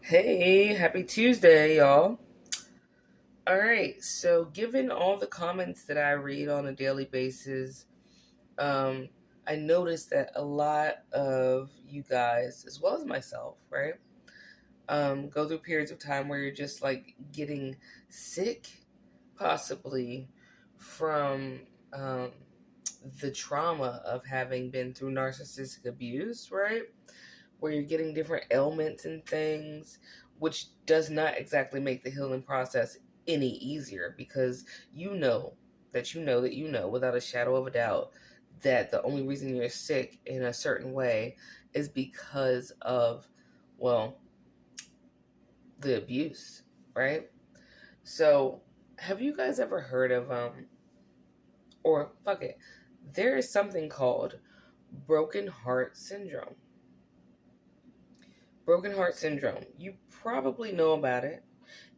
Hey, happy Tuesday, y'all. All right, so given all the comments that I read on a daily basis, um, I noticed that a lot of you guys, as well as myself, right, go through periods of time where you're just like getting sick, possibly from the trauma of having been through narcissistic abuse, right? Where you're getting different ailments and things, which does not exactly make the healing process any easier because you know that you know that you know without a shadow of a doubt that the only reason you're sick in a certain way is because of, well, the abuse, right? So, have you guys ever heard of, or fuck it, there is something called broken heart syndrome. Broken heart syndrome. You probably know about it.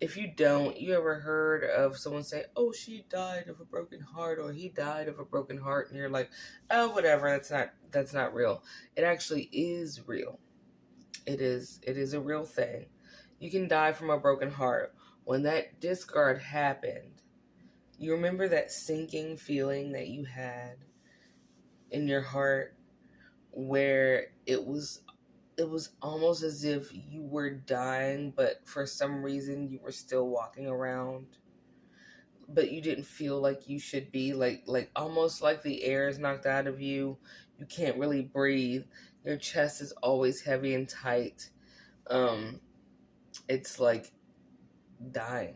If you don't, you ever heard of someone say, "Oh, she died of a broken heart," or "He died of a broken heart," and you're like, "Oh, whatever. That's not real." It actually is real. It is a real thing. You can die from a broken heart. When that Disgaurd happened, you remember that sinking feeling that you had in your heart where it was almost as if you were dying, but for some reason you were still walking around, but you didn't feel like you should be, like almost like the air is knocked out of you. You can't really breathe. Your chest is always heavy and tight. Um, it's like dying.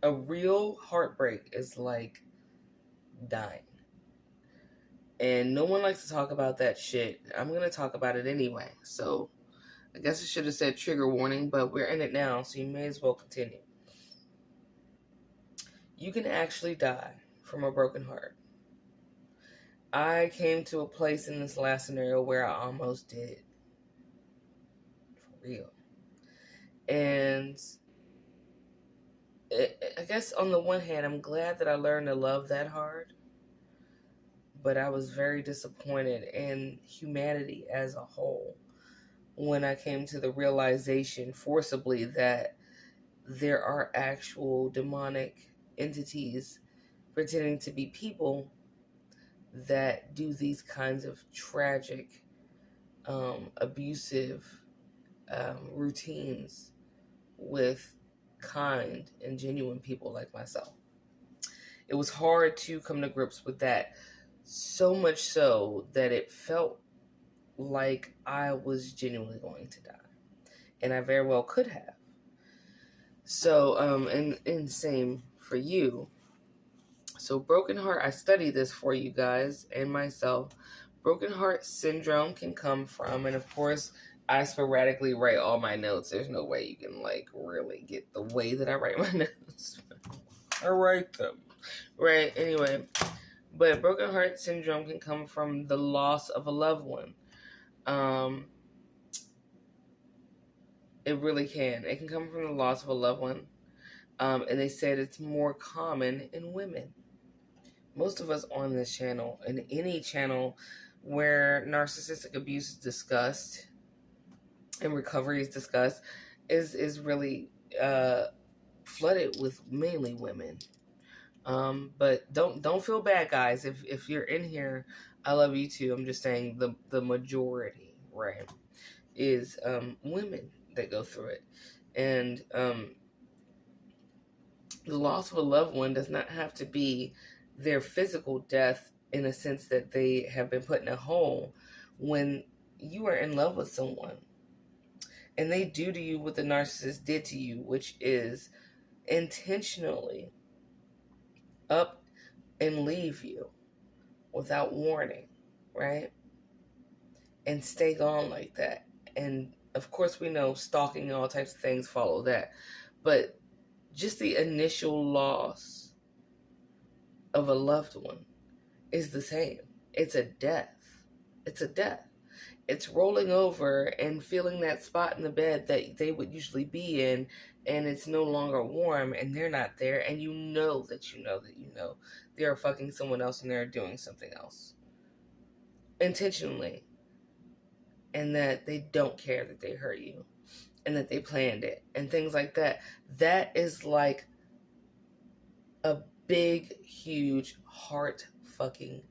A real heartbreak is like dying. And no one likes to talk about that shit. I'm gonna talk about it anyway. So I guess I should have said trigger warning, but we're in it now, so you may as well continue. You can actually die from a broken heart. I came to a place in this last scenario where I almost did. For real. And I guess on the one hand, I'm glad that I learned to love that hard, but I was very disappointed in humanity as a whole when I came to the realization forcibly that there are actual demonic entities pretending to be people that do these kinds of tragic, abusive routines with kind and genuine people like myself. It was hard to come to grips with that, so much so that it felt like I was genuinely going to die. And I very well could have. So, and same for you. So, broken heart, I studied this for you guys and myself. Broken heart syndrome can come from, and of course, I sporadically write all my notes. There's no way you can, like, really get the way that I write my notes. I write them. Right? Anyway, but broken heart syndrome can come from the loss of a loved one. Um, it really can. It can come from the loss of a loved one. And they said it's more common in women. Most of us on this channel, and any channel where narcissistic abuse is discussed and recovery is discussed, is really flooded with mainly women. But don't feel bad, guys. If you're in here, I love you too. I'm just saying the majority, right, is women that go through it, and the loss of a loved one does not have to be their physical death in a sense that they have been put in a hole. When you are in love with someone and they do to you what the narcissist did to you, which is intentionally up and leave you without warning, right? And stay gone like that. And of course, we know stalking and all types of things follow that. But just the initial loss of a loved one is the same. It's a death. It's a death. It's rolling over and feeling that spot in the bed that they would usually be in, and it's no longer warm, and they're not there, and you know that you know that you know they're fucking someone else and they're doing something else intentionally. and that they don't care that they hurt you and that they planned it and things like that. That is like a big, huge heart fucking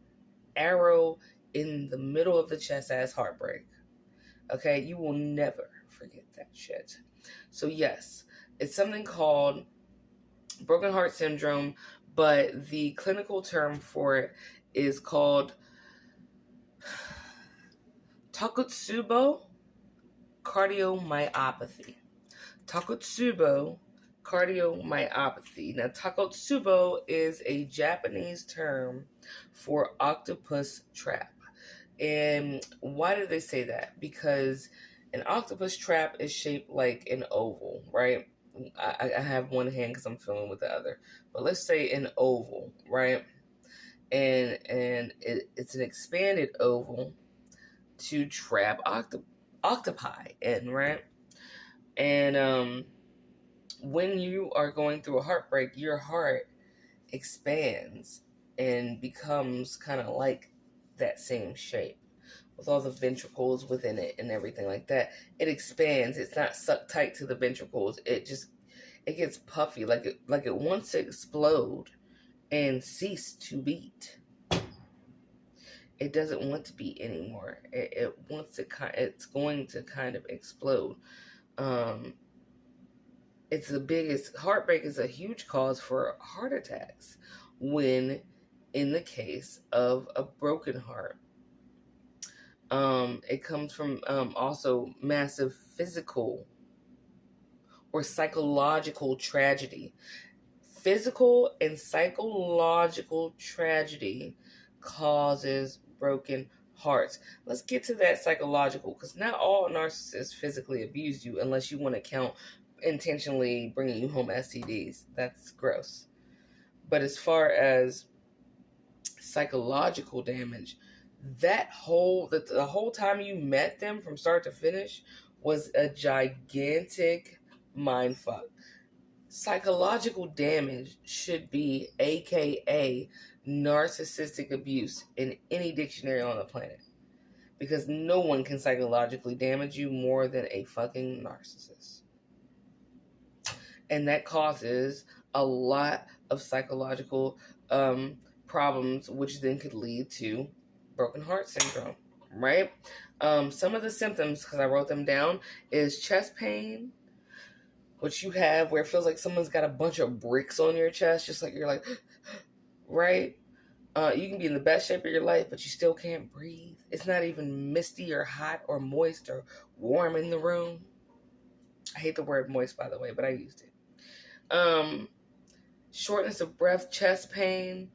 arrow in the middle of the chest as heartbreak. Okay, you will never forget that shit. So yes, it's something called broken heart syndrome, but the clinical term for it is called Takotsubo cardiomyopathy. Takotsubo cardiomyopathy. Now, Takotsubo is a Japanese term for octopus trap. And why do they say that? Because an octopus trap is shaped like an oval, right? I have one hand because I'm filming with the other. But let's say an oval, right? And it's an expanded oval to trap octopi in, right? And when you are going through a heartbreak, your heart expands and becomes kind of like that same shape with all the ventricles within it and everything like that. It expands. It's not sucked tight to the ventricles. It gets puffy, like it wants to explode and cease to beat. It doesn't want to beat anymore. It wants to it's going to kind of explode. It's the biggest. Heartbreak is a huge cause for heart attacks when in the case of a broken heart. It comes from also massive physical or psychological tragedy. Physical and psychological tragedy causes broken hearts. Let's get to that psychological, because not all narcissists physically abuse you unless you want to count intentionally bringing you home STDs. That's gross. But as far as psychological damage, the whole time you met them from start to finish was a gigantic mindfuck. Psychological damage should be AKA narcissistic abuse in any dictionary on the planet, because no one can psychologically damage you more than a fucking narcissist. And that causes a lot of psychological problems, which then could lead to broken heart syndrome, right? Some of the symptoms, because I wrote them down, is chest pain, which you have where it feels like someone's got a bunch of bricks on your chest, just like you're like, right? You can be in the best shape of your life, but you still can't breathe. It's not even misty or hot or moist or warm in the room. I hate the word moist, by the way, but I used it. Shortness of breath, chest pain,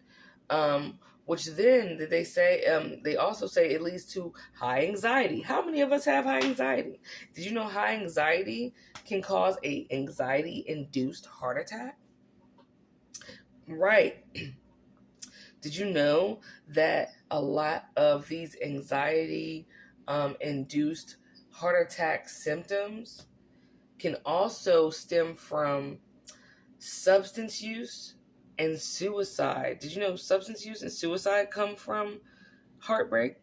which then they also say it leads to high anxiety. How many of us have high anxiety? Did you know high anxiety can cause a anxiety-induced heart attack? Right. Did you know that a lot of these anxiety induced heart attack symptoms can also stem from substance use and suicide? Did you know substance use and suicide come from heartbreak?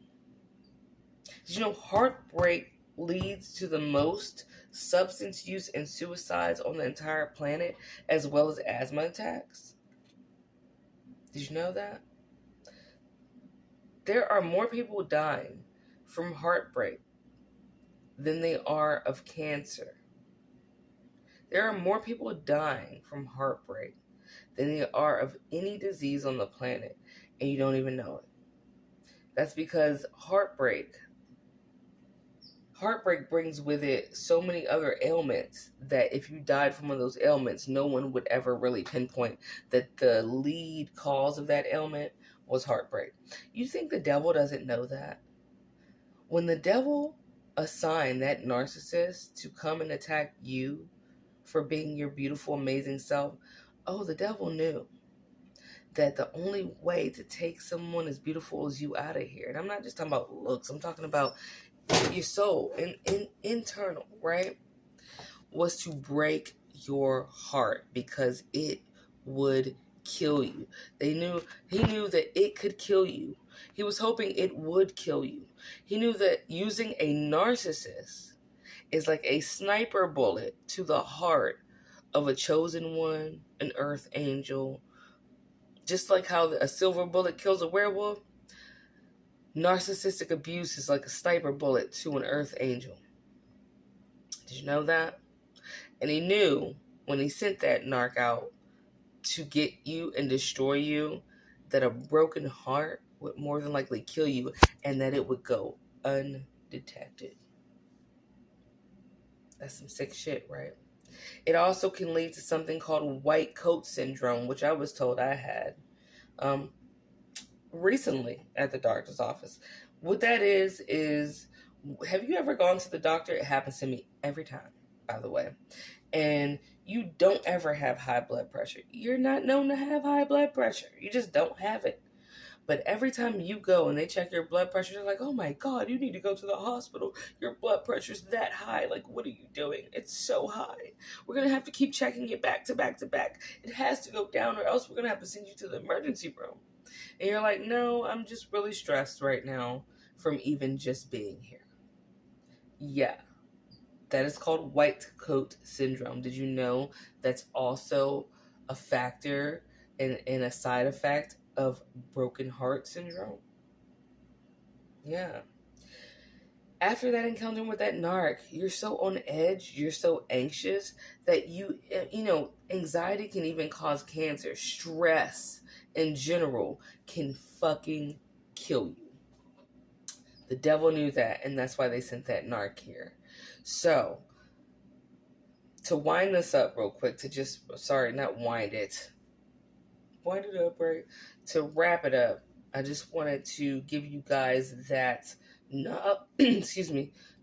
Did you know heartbreak leads to the most substance use and suicides on the entire planet, as well as asthma attacks? Did you know that? There are more people dying from heartbreak than they are of cancer. There are more people dying from heartbreak than there are of any disease on the planet, and you don't even know it. That's because heartbreak brings with it so many other ailments that if you died from one of those ailments, no one would ever really pinpoint that the lead cause of that ailment was heartbreak. You think the devil doesn't know that? When the devil assigned that narcissist to come and attack you for being your beautiful, amazing self, the devil knew that the only way to take someone as beautiful as you out of here, and I'm not just talking about looks, I'm talking about your soul and internal, right, was to break your heart, because it would kill you. He knew that it could kill you. He was hoping it would kill you. He knew that using a narcissist is like a sniper bullet to the heart of a chosen one, an earth angel. Just like how a silver bullet kills a werewolf, narcissistic abuse is like a sniper bullet to an earth angel. Did you know that? And he knew when he sent that narc out to get you and destroy you, that a broken heart would more than likely kill you, and that it would go undetected. That's some sick shit, right? It also can lead to something called white coat syndrome, which I was told I had recently at the doctor's office. What that is, have you ever gone to the doctor? It happens to me every time, by the way. And you don't ever have high blood pressure. You're not known to have high blood pressure. You just don't have it. But every time you go and they check your blood pressure, they're like, oh my God, you need to go to the hospital. Your blood pressure's that high. Like, what are you doing? It's so high. We're going to have to keep checking it back to back to back. It has to go down, or else we're going to have to send you to the emergency room. And you're like, no, I'm just really stressed right now from even just being here. Yeah. That is called white coat syndrome. Did you know that's also a factor and a side effect of broken heart syndrome? Yeah. After that encounter with that narc, you're so on edge, you're so anxious that you know, anxiety can even cause cancer. Stress in general can fucking kill you. The devil knew that, and that's why they sent that narc here. So, to wind this up real quick, not wind it. Wind it up, right? To wrap it up, I just wanted to give you guys that,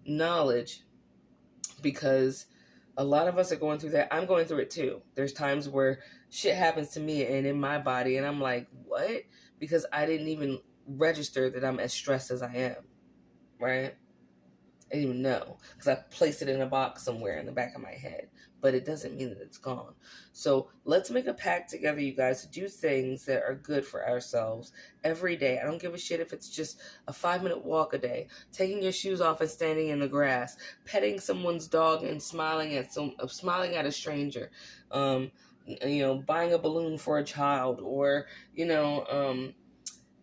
knowledge, because a lot of us are going through that. I'm going through it too. There's times where shit happens to me and in my body, and I'm like, what? Because I didn't even register that I'm as stressed as I am, right? I didn't even know, because I placed it in a box somewhere in the back of my head, but it doesn't mean that it's gone. So let's make a pact together, you guys, to do things that are good for ourselves every day. I don't give a shit if it's just a 5-minute walk a day, taking your shoes off and standing in the grass, petting someone's dog and smiling at a stranger, buying a balloon for a child, or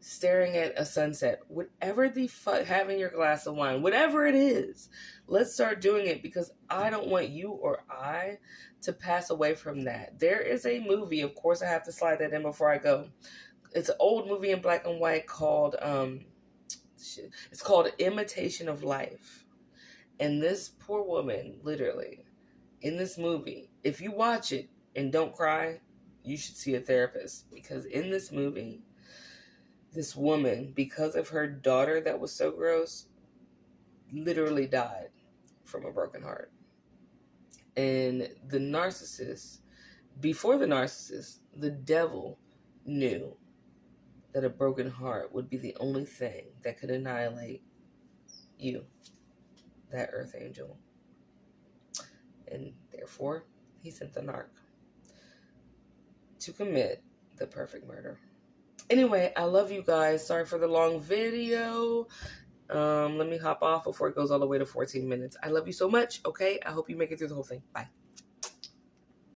staring at a sunset, whatever the fuck, having your glass of wine, whatever it is, let's start doing it, because I don't want you or I to pass away from that. There is a movie, of course I have to slide that in before I go. It's an old movie in black and white called, it's called Imitation of Life. And this poor woman, literally, in this movie, if you watch it and don't cry, you should see a therapist, because in this movie, this woman, because of her daughter that was so gross, literally died from a broken heart. And the narcissist, before the narcissist, the devil knew that a broken heart would be the only thing that could annihilate you, that earth angel. And therefore, he sent the narc to commit the perfect murder. Anyway, I love you guys. Sorry for the long video. Let me hop off before it goes all the way to 14 minutes. I love you so much, okay? I hope you make it through the whole thing. Bye.